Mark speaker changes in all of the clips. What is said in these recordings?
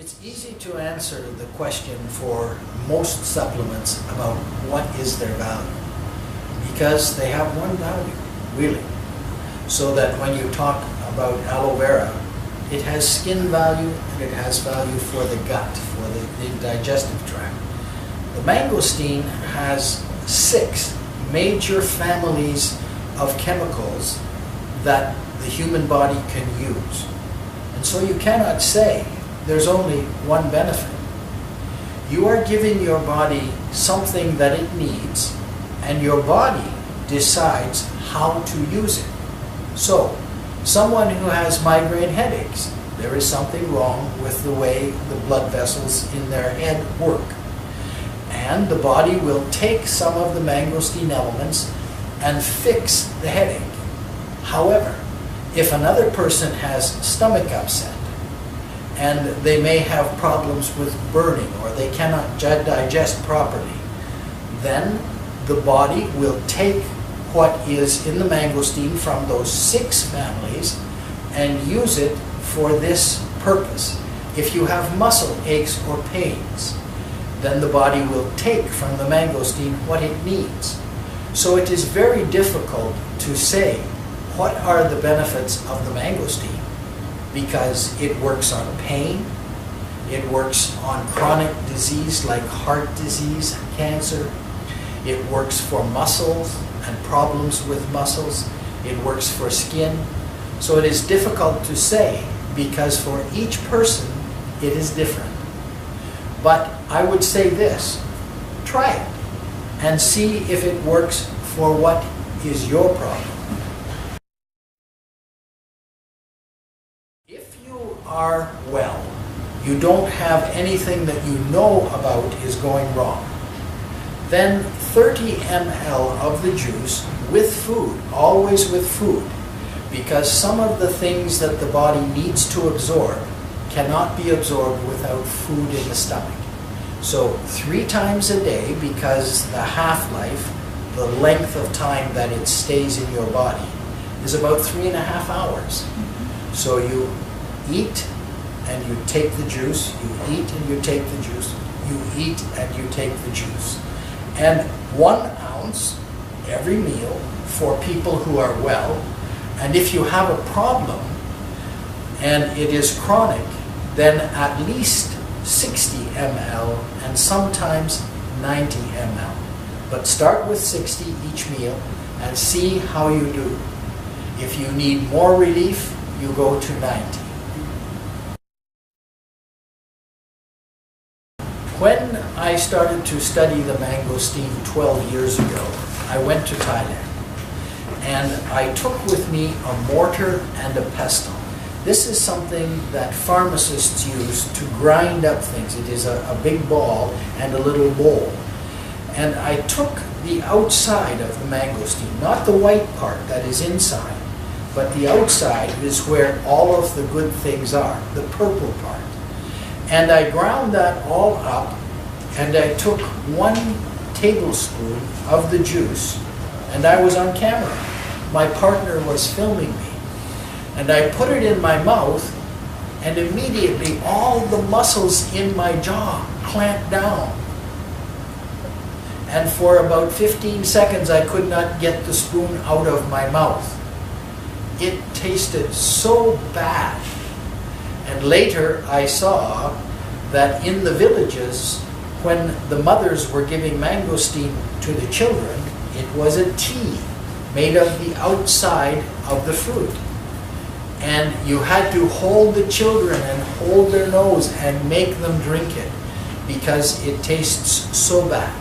Speaker 1: It's easy to answer the question for most supplements about what is their value, because they have one value, really. So that when you talk about aloe vera, it has skin value and it has value for the gut, for the digestive tract. The mangosteen has 6 major families of chemicals that the human body can use. And so you cannot say there's only one benefit. You are giving your body something that it needs, and your body decides how to use it. So, someone who has migraine headaches, there is something wrong with the way the blood vessels in their head work. And the body will take some of the mangosteen elements and fix the headache. However, if another person has stomach upset, and they may have problems with burning, or they cannot digest properly, then the body will take what is in the mangosteen from those 6 families and use it for this purpose. If you have muscle aches or pains, then the body will take from the mangosteen what it needs. So it is very difficult to say what are the benefits of the mangosteen, because it works on pain, it works on chronic disease like heart disease, cancer, it works for muscles and problems with muscles, it works for skin. So it is difficult to say, because for each person it is different. But I would say this: try it and see if it works for what is your problem. If you are well, you don't have anything that you know about is going wrong, then 30 ml of the juice with food, always with food, because some of the things that the body needs to absorb cannot be absorbed without food in the stomach. So 3 times a day, because the half-life, the length of time that it stays in your body, is about 3.5 hours. So you eat and you take the juice, you eat and you take the juice, you eat and you take the juice. And 1 ounce every meal for people who are well. And if you have a problem and it is chronic, then at least 60 ml and sometimes 90 ml. But start with 60 each meal and see how you do. If you need more relief, you go to 90. When I started to study the mangosteen 12 years ago, I went to Thailand, and I took with me a mortar and a pestle. This is something that pharmacists use to grind up things. It is a big ball and a little bowl. And I took the outside of the mangosteen, not the white part that is inside, but the outside is where all of the good things are, the purple part. And I ground that all up, and I took 1 tablespoon of the juice, and I was on camera. My partner was filming me. And I put it in my mouth, and immediately all the muscles in my jaw clamped down. And for about 15 seconds, I could not get the spoon out of my mouth. It tasted so bad. And later I saw that in the villages, when the mothers were giving mangosteen to the children, it was a tea made of the outside of the fruit. And you had to hold the children and hold their nose and make them drink it, because it tastes so bad.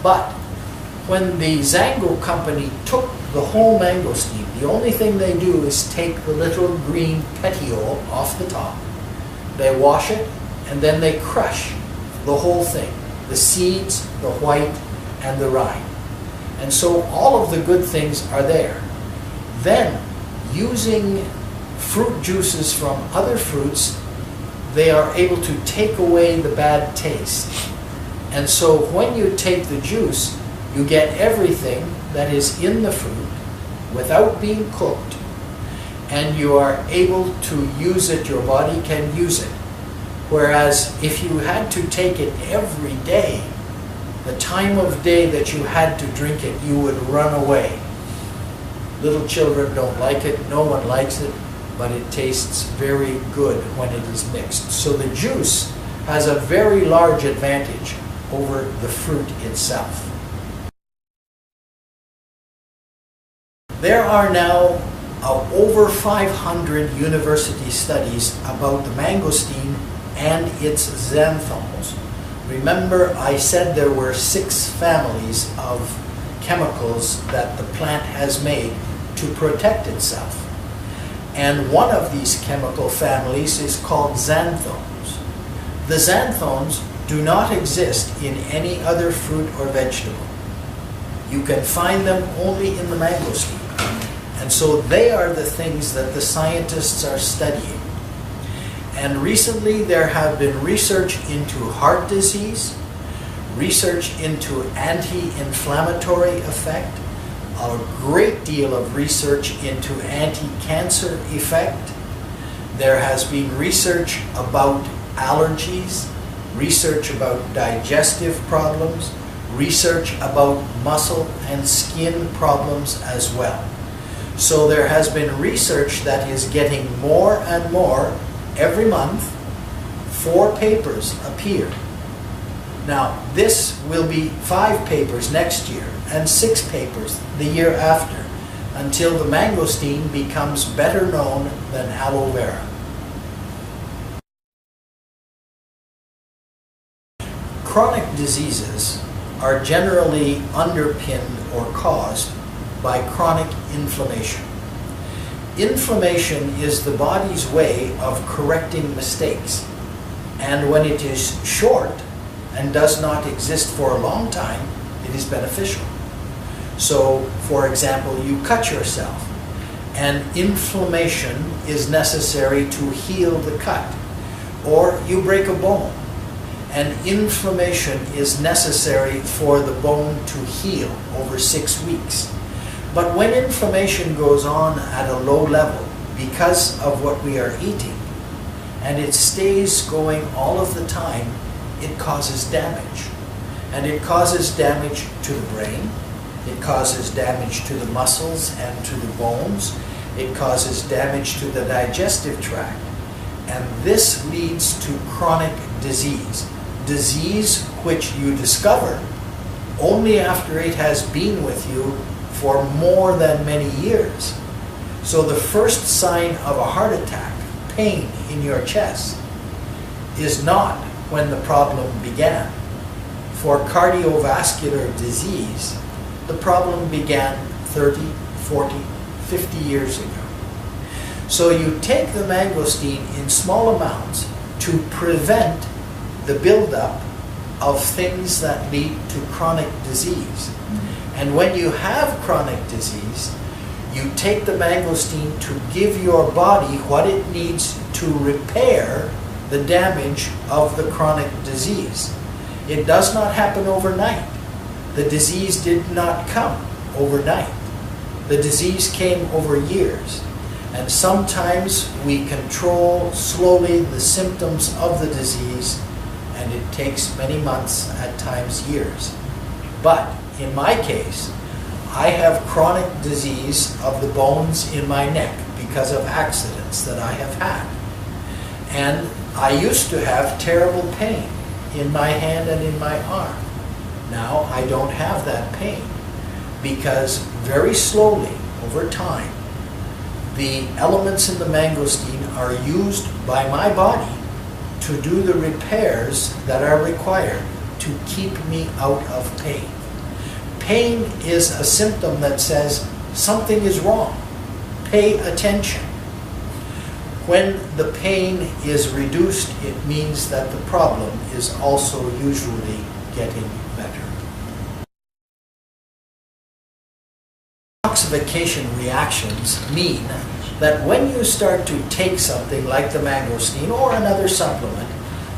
Speaker 1: But when the XANGO company took the whole mangosteen, the only thing they do is take the little green petiole off the top. They wash it, and then they crush the whole thing, the seeds, the white, and the rind. And so all of the good things are there. Then, using fruit juices from other fruits, they are able to take away the bad taste. And so when you take the juice, you get everything that is in the fruit without being cooked, and you are able to use it, your body can use it Whereas if you had to take it every day, the time of day that you had to drink it, you would run away. Little children don't like it, no one likes it, but it tastes very good when it is mixed. So the juice has a very large advantage over the fruit itself. There are now over 500 university studies about the mangosteen and its xanthones. Remember, I said there were 6 families of chemicals that the plant has made to protect itself. And one of these chemical families is called xanthones. The xanthones do not exist in any other fruit or vegetable. You can find them only in the mangosteen. And so they are the things that the scientists are studying. And recently there have been research into heart disease, research into anti-inflammatory effect, a great deal of research into anti-cancer effect. There has been research about allergies, research about digestive problems, research about muscle and skin problems as well. So there has been research that is getting more and more every month. 4 papers appear. Now, this will be 5 papers next year and 6 papers the year after, until the mangosteen becomes better known than aloe vera. Chronic diseases are generally underpinned or caused by chronic inflammation. Inflammation is the body's way of correcting mistakes, and when it is short and does not exist for a long time, it is beneficial. So, for example, you cut yourself, and inflammation is necessary to heal the cut. Or you break a bone, and inflammation is necessary for the bone to heal over 6 weeks. But when inflammation goes on at a low level because of what we are eating, and it stays going all of the time, it causes damage. And it causes damage to the brain, it causes damage to the muscles and to the bones, it causes damage to the digestive tract, and this leads to chronic disease. Disease which you discover only after it has been with you for more than many years. So the first sign of a heart attack, pain in your chest, is not when the problem began. For cardiovascular disease, the problem began 30, 40, 50 years ago. So you take the mangosteen in small amounts to prevent the buildup of things that lead to chronic disease. And when you have chronic disease, you take the mangosteen to give your body what it needs to repair the damage of the chronic disease. It does not happen overnight. The disease did not come overnight. The disease came over years. And sometimes we control slowly the symptoms of the disease, and it takes many months, at times years. But in my case, I have chronic disease of the bones in my neck because of accidents that I have had. And I used to have terrible pain in my hand and in my arm. Now I don't have that pain because very slowly, over time, the elements in the mangosteen are used by my body to do the repairs that are required to keep me out of pain. Pain is a symptom that says something is wrong. Pay attention. When the pain is reduced, it means that the problem is also usually getting better. Detoxification reactions mean that when you start to take something like the mangosteen or another supplement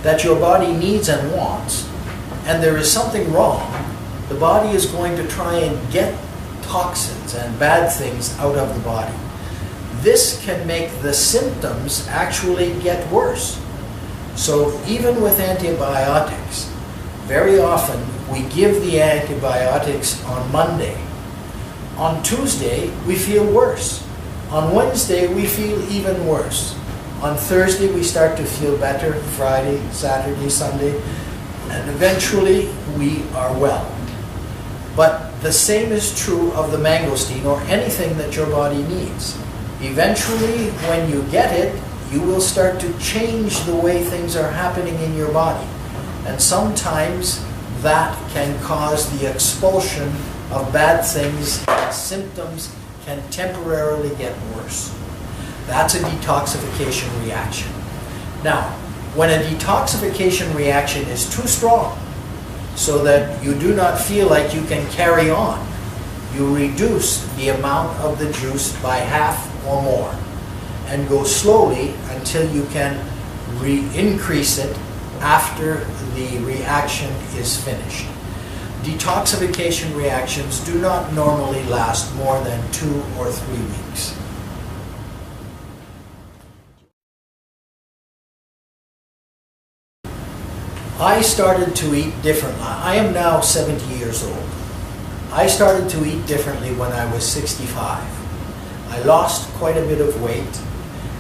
Speaker 1: that your body needs and wants, and there is something wrong, the body is going to try and get toxins and bad things out of the body. This can make the symptoms actually get worse. So even with antibiotics, very often we give the antibiotics on Monday. On Tuesday, we feel worse. On Wednesday, we feel even worse. On Thursday, we start to feel better. Friday, Saturday, Sunday, and eventually we are well. But the same is true of the mangosteen or anything that your body needs. Eventually, when you get it, you will start to change the way things are happening in your body. And sometimes that can cause the expulsion of bad things, and symptoms can temporarily get worse. That's a detoxification reaction. Now, when a detoxification reaction is too strong, so that you do not feel like you can carry on, you reduce the amount of the juice by half or more and go slowly until you can increase it after the reaction is finished. Detoxification reactions do not normally last more than 2 or 3 weeks. I started to eat differently. I am now 70 years old. I started to eat differently when I was 65. I lost quite a bit of weight,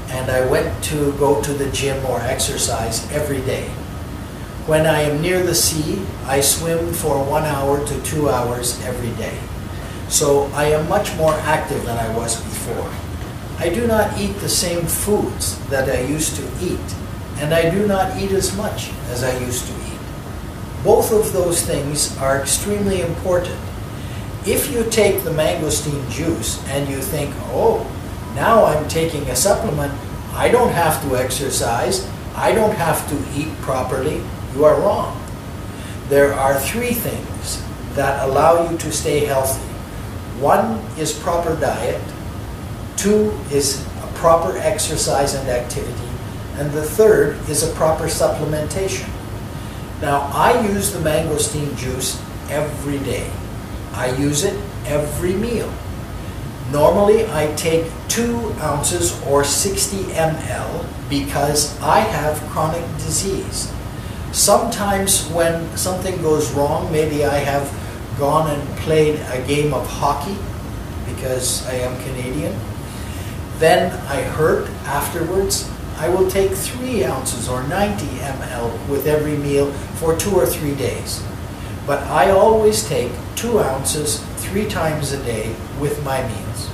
Speaker 1: and I went to go to the gym or exercise every day. When I am near the sea, I swim for 1 hour to 2 hours every day. So I am much more active than I was before. I do not eat the same foods that I used to eat, and I do not eat as much as I used to eat. Both of those things are extremely important. If you take the mangosteen juice and you think, oh, now I'm taking a supplement, I don't have to exercise, I don't have to eat properly, you are wrong. There are 3 things that allow you to stay healthy. 1 is proper diet, 2 is a proper exercise and activity, and the 3rd is a proper supplementation. Now, I use the mangosteen juice every day. I use it every meal. Normally, I take 2 ounces or 60 ml because I have chronic disease. Sometimes when something goes wrong, maybe I have gone and played a game of hockey because I am Canadian, then I hurt afterwards. I will take 3 ounces or 90 ml with every meal for 2 or 3 days. But I always take 2 ounces 3 times a day with my meals.